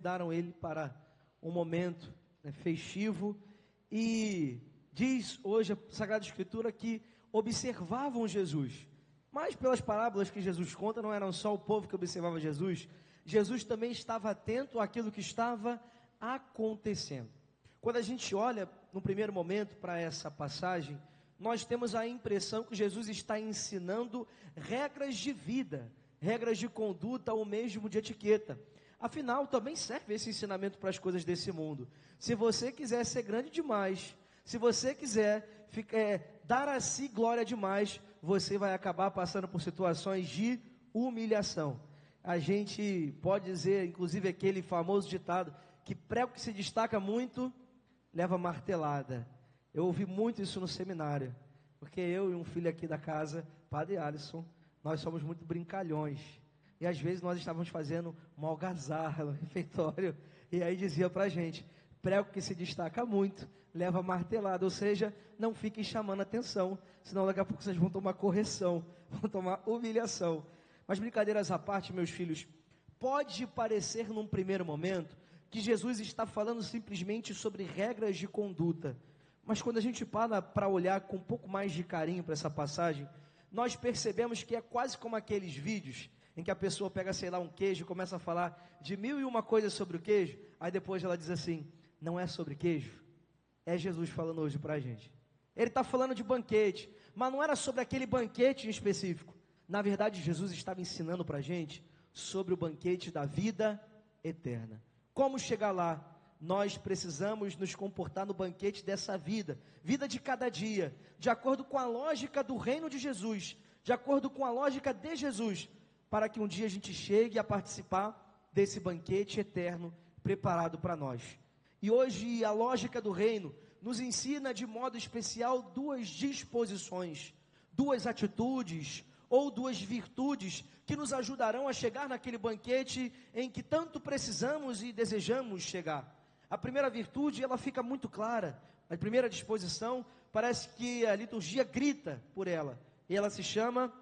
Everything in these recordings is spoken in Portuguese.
convidaram ele para um momento, festivo, e diz hoje a Sagrada Escritura que observavam Jesus, mas pelas parábolas que Jesus conta, não eram só o povo que observava Jesus, Jesus também estava atento àquilo que estava acontecendo. Quando a gente olha no primeiro momento para essa passagem, nós temos a impressão que Jesus está ensinando regras de vida, regras de conduta ou mesmo de etiqueta. Afinal, também serve esse ensinamento para as coisas desse mundo. Se você quiser ser grande demais, se você quiser dar a si glória demais, você vai acabar passando por situações de humilhação. A gente pode dizer, inclusive aquele famoso ditado, que prego que se destaca muito, leva martelada. Eu ouvi muito isso no seminário, porque eu e um filho aqui da casa, Padre Alisson, nós somos muito brincalhões. E às vezes nós estávamos fazendo uma algazarra no refeitório, e aí dizia pra gente, prego que se destaca muito, leva martelada, ou seja, não fiquem chamando atenção, senão daqui a pouco vocês vão tomar correção, vão tomar humilhação. Mas brincadeiras à parte, meus filhos, pode parecer num primeiro momento, que Jesus está falando simplesmente sobre regras de conduta, mas quando a gente para olhar com um pouco mais de carinho para essa passagem, nós percebemos que é quase como aqueles vídeos em que a pessoa pega, sei lá, um queijo e começa a falar de 1001 coisas sobre o queijo, aí depois ela diz assim, não é sobre queijo, é Jesus falando hoje para a gente. Ele está falando de banquete, mas não era sobre aquele banquete em específico. Na verdade, Jesus estava ensinando para a gente sobre o banquete da vida eterna. Como chegar lá? Nós precisamos nos comportar no banquete dessa vida, vida de cada dia, de acordo com a lógica do reino de Jesus, de acordo com a lógica de Jesus, para que um dia a gente chegue a participar desse banquete eterno preparado para nós. E hoje a lógica do reino nos ensina de modo especial duas disposições, duas atitudes ou duas virtudes que nos ajudarão a chegar naquele banquete em que tanto precisamos e desejamos chegar. A primeira virtude, ela fica muito clara, a primeira disposição, parece que a liturgia grita por ela, e ela se chama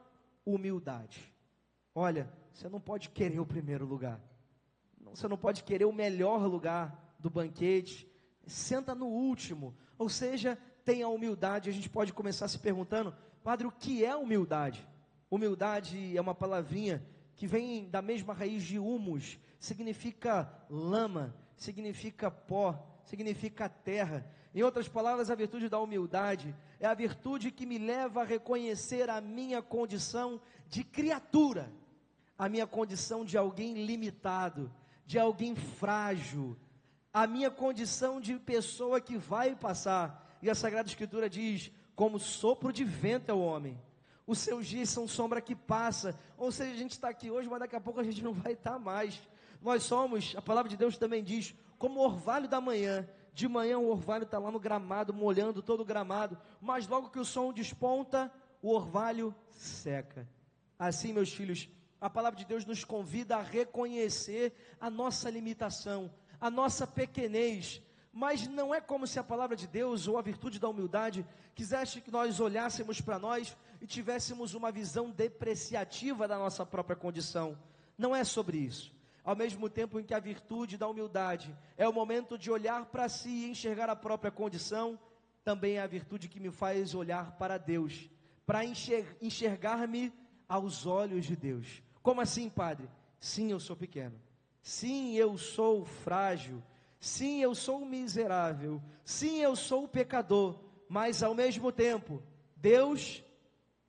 humildade. Olha, você não pode querer o primeiro lugar, você não pode querer o melhor lugar do banquete, senta no último, ou seja, tenha humildade. A gente pode começar se perguntando, padre, o que é humildade? Humildade é uma palavrinha que vem da mesma raiz de humus, significa lama, significa pó, significa terra. Em outras palavras, a virtude da humildade é a virtude que me leva a reconhecer a minha condição de criatura, a minha condição de alguém limitado, de alguém frágil, a minha condição de pessoa que vai passar. E a Sagrada Escritura diz, como sopro de vento é o homem, os seus dias são sombra que passa. Ou seja, a gente está aqui hoje, mas daqui a pouco a gente não vai estar mais. Nós somos, a palavra de Deus também diz, como o orvalho da manhã. De manhã o orvalho está lá no gramado, molhando todo o gramado, mas logo que o sol desponta, o orvalho seca. Assim, meus filhos, a palavra de Deus nos convida a reconhecer a nossa limitação, a nossa pequenez, mas não é como se a palavra de Deus ou a virtude da humildade quisesse que nós olhássemos para nós e tivéssemos uma visão depreciativa da nossa própria condição. Não é sobre isso. Ao mesmo tempo em que a virtude da humildade é o momento de olhar para si e enxergar a própria condição, também é a virtude que me faz olhar para Deus, para enxergar-me aos olhos de Deus. Como assim, padre? Sim, eu sou pequeno. Sim, eu sou frágil. Sim, eu sou miserável. Sim, eu sou pecador. Mas ao mesmo tempo, Deus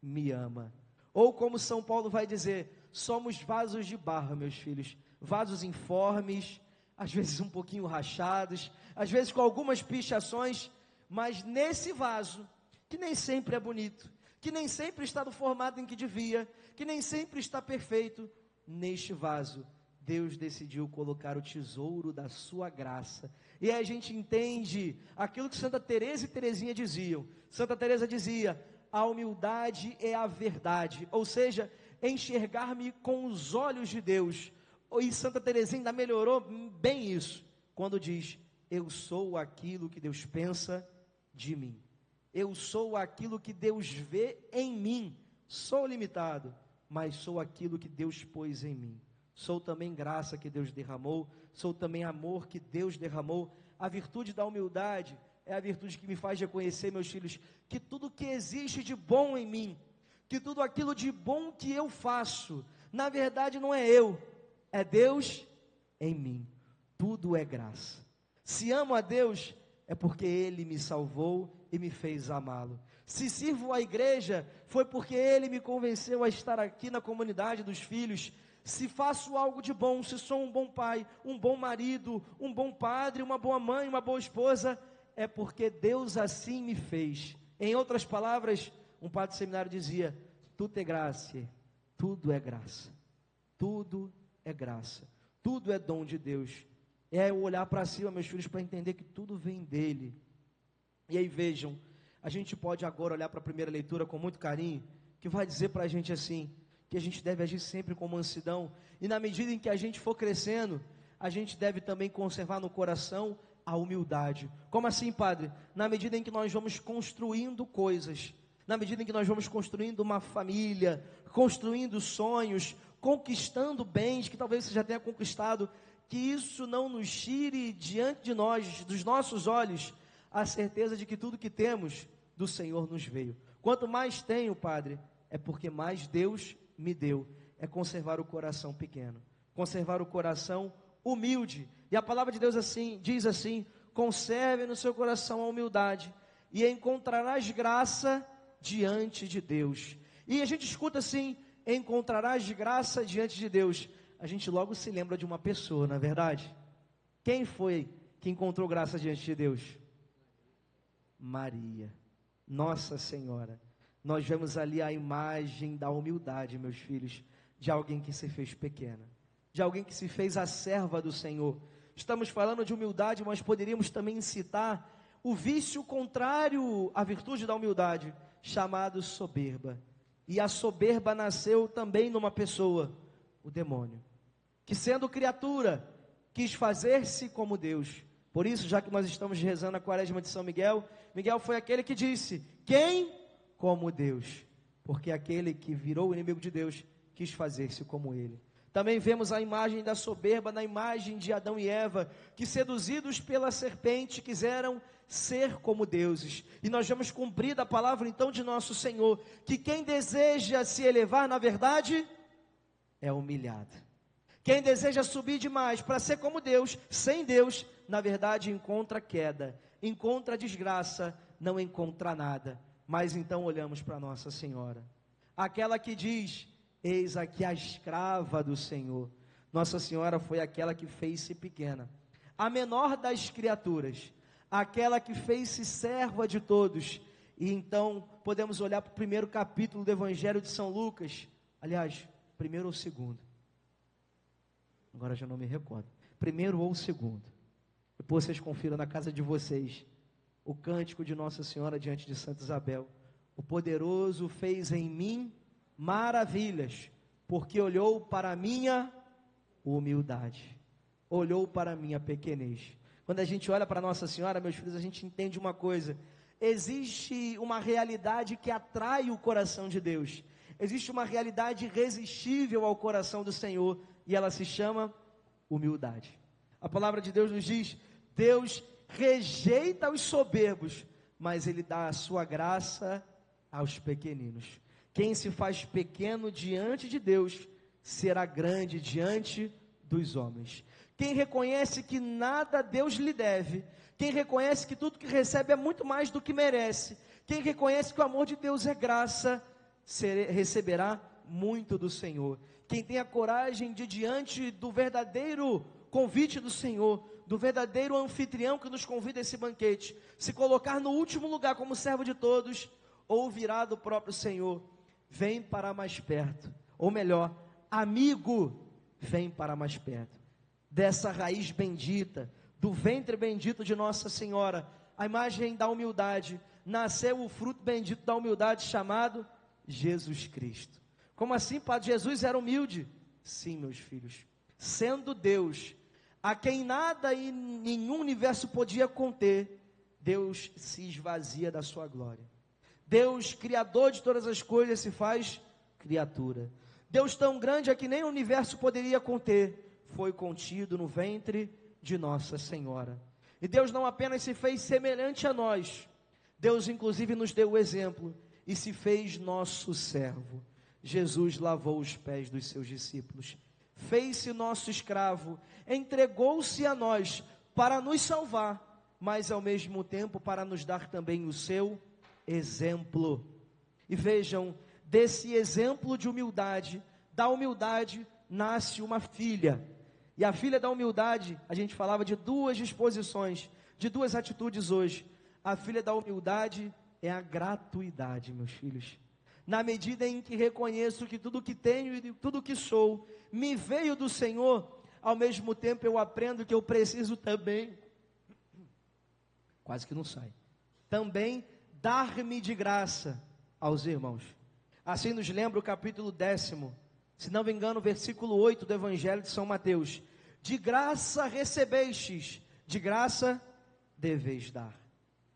me ama. Ou como São Paulo vai dizer, somos vasos de barro, meus filhos. Vasos informes, às vezes um pouquinho rachados, às vezes com algumas pichações, mas nesse vaso, que nem sempre é bonito, que nem sempre está do formato em que devia, que nem sempre está perfeito, neste vaso, Deus decidiu colocar o tesouro da sua graça. E aí a gente entende aquilo que Santa Teresa e Teresinha diziam. Santa Teresa dizia, a humildade é a verdade, ou seja, enxergar-me com os olhos de Deus. E Santa Teresinha ainda melhorou bem isso, quando diz, eu sou aquilo que Deus pensa de mim. Eu sou aquilo que Deus vê em mim. Sou limitado, mas sou aquilo que Deus pôs em mim. sou também graça que Deus derramou, sou também amor que Deus derramou. A virtude da humildade é a virtude que me faz reconhecer, meus filhos, que tudo que existe de bom em mim, que tudo aquilo de bom que eu faço, na verdade não é eu, é Deus em mim. Tudo é graça. Se amo a Deus, é porque Ele me salvou e me fez amá-lo. Se sirvo à igreja, foi porque Ele me convenceu a estar aqui na comunidade dos filhos. Se faço algo de bom, se sou um bom pai, um bom marido, um bom padre, uma boa mãe, uma boa esposa, é porque Deus assim me fez. Em outras palavras, um padre de seminário dizia: tudo é graça, tudo é graça, tudo é graça, tudo é dom de Deus. É eu olhar para cima, meus filhos, para entender que tudo vem dele. E aí vejam, a gente pode agora olhar para a primeira leitura com muito carinho, que vai dizer para a gente assim, que a gente deve agir sempre com mansidão, e na medida em que a gente for crescendo, a gente deve também conservar no coração a humildade. Como assim, padre? Na medida em que nós vamos construindo coisas, na medida em que nós vamos construindo uma família, construindo sonhos, conquistando bens que talvez você já tenha conquistado, que isso não nos tire diante de nós, dos nossos olhos, a certeza de que tudo que temos do Senhor nos veio. Quanto mais tenho, padre, é porque mais Deus me deu. É conservar o coração pequeno, conservar o coração humilde. E a palavra de Deus assim, diz assim: conserve no seu coração a humildade, e encontrarás graça diante de Deus. E a gente escuta assim: encontrarás graça diante de Deus. A gente logo se lembra de uma pessoa, não é verdade? Quem foi que encontrou graça diante de Deus? Maria, Nossa Senhora. Nós vemos ali a imagem da humildade, meus filhos, de alguém que se fez pequena, de alguém que se fez a serva do Senhor. Estamos falando de humildade, mas poderíamos também citar o vício contrário à virtude da humildade, chamado soberba. E a soberba nasceu também numa pessoa, o demônio, que sendo criatura, quis fazer-se como Deus. Por isso, já que nós estamos rezando a quaresma de São Miguel, Miguel foi aquele que disse: quem como Deus? Porque aquele que virou o inimigo de Deus, quis fazer-se como ele. Também vemos a imagem da soberba na imagem de Adão e Eva, que seduzidos pela serpente, quiseram ser como deuses. E nós vemos cumprida a palavra então de nosso Senhor, que quem deseja se elevar, na verdade, é humilhado. Quem deseja subir demais para ser como Deus, sem Deus, na verdade encontra queda, encontra desgraça, não encontra nada. Mas então olhamos para Nossa Senhora, aquela que diz: eis aqui a escrava do Senhor. Nossa Senhora foi aquela que fez-se pequena, a menor das criaturas, aquela que fez-se serva de todos. E então podemos olhar para o primeiro capítulo do Evangelho de São Lucas, aliás, primeiro ou segundo, agora já não me recordo, primeiro ou segundo, depois vocês confiram na casa de vocês, o cântico de Nossa Senhora diante de Santa Isabel: o poderoso fez em mim maravilhas, porque olhou para a minha humildade, olhou para a minha pequenez. Quando a gente olha para Nossa Senhora, meus filhos, a gente entende uma coisa: existe uma realidade que atrai o coração de Deus, existe uma realidade irresistível ao coração do Senhor, e ela se chama humildade. A palavra de Deus nos diz: Deus rejeita os soberbos, mas Ele dá a sua graça aos pequeninos. Quem se faz pequeno diante de Deus, será grande diante dos homens. Quem reconhece que nada Deus lhe deve, quem reconhece que tudo que recebe é muito mais do que merece, quem reconhece que o amor de Deus é graça, receberá muito do Senhor. Quem tem a coragem de, diante do verdadeiro convite do Senhor, do verdadeiro anfitrião que nos convida a esse banquete, se colocar no último lugar como servo de todos, ouvirá do próprio Senhor: vem para mais perto, ou melhor, amigo, vem para mais perto. Dessa raiz bendita, do ventre bendito de Nossa Senhora, a imagem da humildade, nasceu o fruto bendito da humildade, chamado Jesus Cristo. Como assim, Padre? Jesus era humilde? Sim, meus filhos, sendo Deus, a quem nada e nenhum universo podia conter, Deus se esvazia da sua glória. Deus, criador de todas as coisas, se faz criatura. Deus tão grande é que nem o universo poderia conter, foi contido no ventre de Nossa Senhora. E Deus não apenas se fez semelhante a nós, Deus inclusive nos deu o exemplo e se fez nosso servo. Jesus lavou os pés dos seus discípulos, fez-se nosso escravo, entregou-se a nós para nos salvar, mas ao mesmo tempo para nos dar também o seu exemplo. E vejam, desse exemplo de humildade, da humildade nasce uma filha. E a filha da humildade, a gente falava de duas disposições, de duas atitudes hoje. A filha da humildade é a gratuidade, meus filhos. Na medida em que reconheço que tudo que tenho e tudo que sou me veio do Senhor, ao mesmo tempo eu aprendo que eu preciso também, quase que não sai, também dar-me de graça aos irmãos. Assim nos lembra o capítulo 10, se não me engano, versículo 8 do Evangelho de São Mateus. De graça recebestes, de graça deveis dar.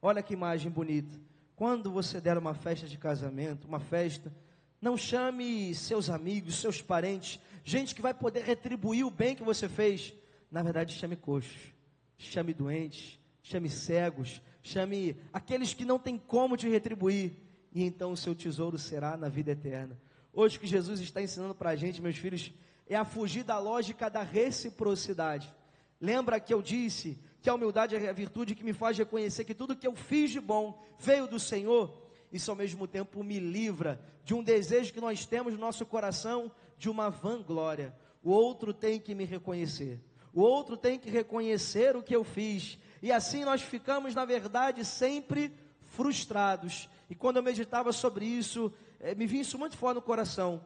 Olha que imagem bonita. Quando você der uma festa de casamento, uma festa, não chame seus amigos, seus parentes, gente que vai poder retribuir o bem que você fez. Na verdade, chame coxos, chame doentes, chame cegos, chame aqueles que não têm como te retribuir, e então o seu tesouro será na vida eterna. Hoje o que Jesus está ensinando para a gente, meus filhos, é a fugir da lógica da reciprocidade. Lembra que eu disse que a humildade é a virtude que me faz reconhecer que tudo que eu fiz de bom veio do Senhor? Isso ao mesmo tempo me livra de um desejo que nós temos no nosso coração, de uma vanglória. O outro tem que me reconhecer, o outro tem que reconhecer o que eu fiz, e assim nós ficamos, na verdade, sempre frustrados. E quando eu meditava sobre isso, me vinha isso muito forte no coração.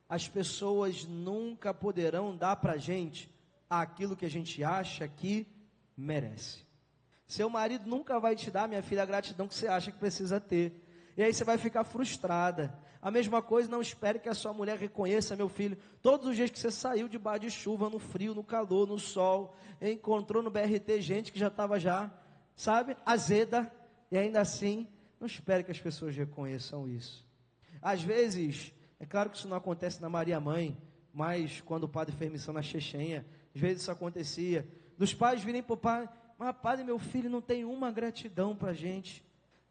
As pessoas nunca poderão dar para a gente aquilo que a gente acha que merece. Seu marido nunca vai te dar, minha filha, a gratidão que você acha que precisa ter. E aí você vai ficar frustrada. A mesma coisa, não espere que a sua mulher reconheça, meu filho, todos os dias que você saiu debaixo de chuva, no frio, no calor, no sol, encontrou no BRT gente que já estava sabe, azeda, e ainda assim, não espere que as pessoas reconheçam isso. Às vezes, é claro que isso não acontece na Maria Mãe, mas quando o padre fez missão na Chechenha, às vezes isso acontecia, dos pais virem para o pai, mas padre, meu filho não tem uma gratidão para a gente.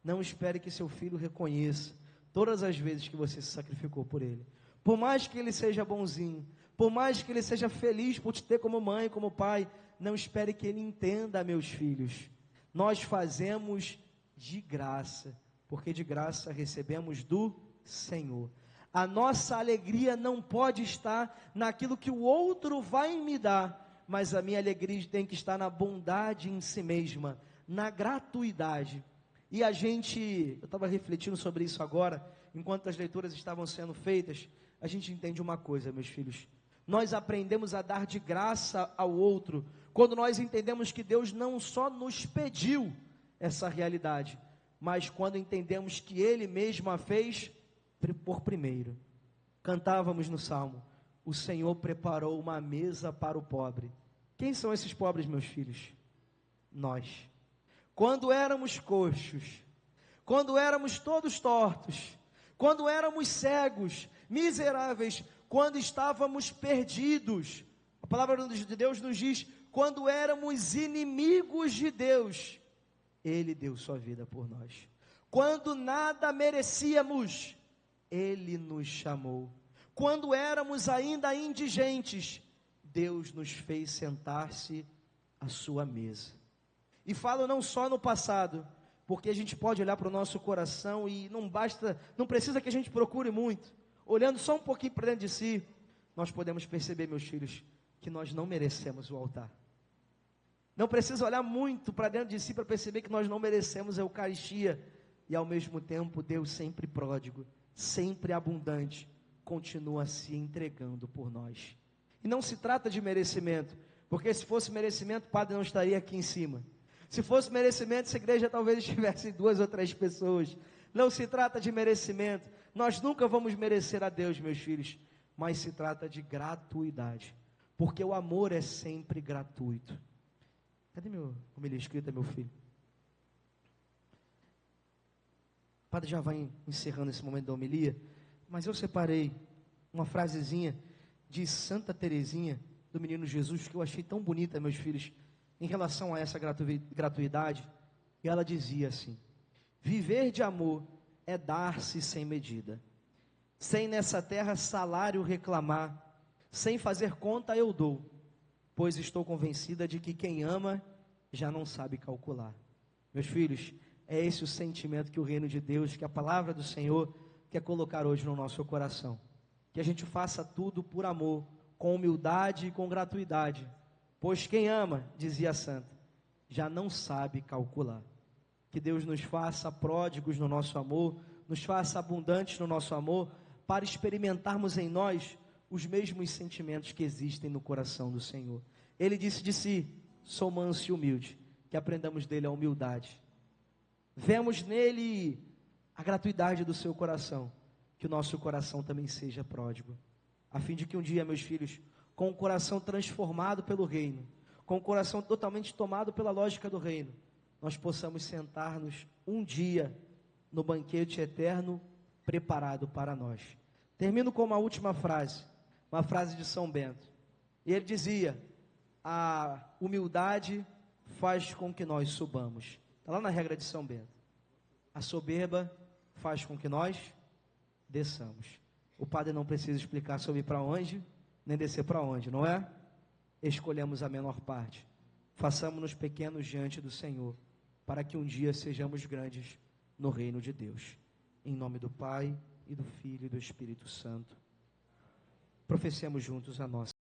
Não espere que seu filho reconheça todas as vezes que você se sacrificou por ele. Por mais que ele seja bonzinho, por mais que ele seja feliz por te ter como mãe, como pai, não espere que ele entenda, meus filhos. Nós fazemos de graça, porque de graça recebemos do Senhor. A nossa alegria não pode estar naquilo que o outro vai me dar, mas a minha alegria tem que estar na bondade em si mesma, na gratuidade. E eu estava refletindo sobre isso agora, enquanto as leituras estavam sendo feitas, a gente entende uma coisa, meus filhos. Nós aprendemos a dar de graça ao outro, quando nós entendemos que Deus não só nos pediu essa realidade, mas quando entendemos que Ele mesmo a fez por primeiro. Cantávamos no Salmo, o Senhor preparou uma mesa para o pobre. Quem são esses pobres, meus filhos? Nós. Quando éramos coxos, quando éramos todos tortos, quando éramos cegos, miseráveis, quando estávamos perdidos, a palavra de Deus nos diz, quando éramos inimigos de Deus, Ele deu sua vida por nós. Quando nada merecíamos, Ele nos chamou. Quando éramos ainda indigentes, Deus nos fez sentar-se à sua mesa. E falo não só no passado, porque a gente pode olhar para o nosso coração e não precisa que a gente procure muito. Olhando só um pouquinho para dentro de si, nós podemos perceber, meus filhos, que nós não merecemos o altar. Não precisa olhar muito para dentro de si para perceber que nós não merecemos a Eucaristia. E ao mesmo tempo, Deus sempre pródigo, sempre abundante, continua se entregando por nós. E não se trata de merecimento, porque se fosse merecimento, o padre não estaria aqui em cima. Se fosse merecimento, essa igreja talvez estivesse 2 ou 3 pessoas. Não se trata de merecimento. Nós nunca vamos merecer a Deus, meus filhos, mas se trata de gratuidade, porque o amor é sempre gratuito. Cadê meu homilia escrita, meu filho? O padre já vai encerrando esse momento da homilia, mas eu separei uma frasezinha de Santa Teresinha, do Menino Jesus, que eu achei tão bonita, meus filhos, em relação a essa gratuidade. E ela dizia assim: viver de amor é dar-se sem medida, sem nessa terra salário reclamar, sem fazer conta eu dou, pois estou convencida de que quem ama já não sabe calcular. Meus filhos, é esse o sentimento que o reino de Deus, que a palavra do Senhor quer colocar hoje no nosso coração. Que a gente faça tudo por amor, com humildade e com gratuidade, pois quem ama, dizia a santa, já não sabe calcular. Que Deus nos faça pródigos no nosso amor, nos faça abundantes no nosso amor, para experimentarmos em nós os mesmos sentimentos que existem no coração do Senhor. Ele disse de si: sou manso e humilde, que aprendamos dele a humildade. Vemos nele a gratuidade do seu coração, que o nosso coração também seja pródigo, a fim de que um dia, meus filhos, com o coração transformado pelo reino, com o coração totalmente tomado pela lógica do reino, nós possamos sentar-nos um dia no banquete eterno preparado para nós. Termino com uma última frase, uma frase de São Bento. E ele dizia: a humildade faz com que nós subamos. Está lá na regra de São Bento. A soberba faz com que nós desçamos. O padre não precisa explicar subir para onde, nem descer para onde, não é? Escolhemos a menor parte. Façamos-nos pequenos diante do Senhor, para que um dia sejamos grandes no reino de Deus. Em nome do Pai, e do Filho, e do Espírito Santo. Professemos juntos a nossa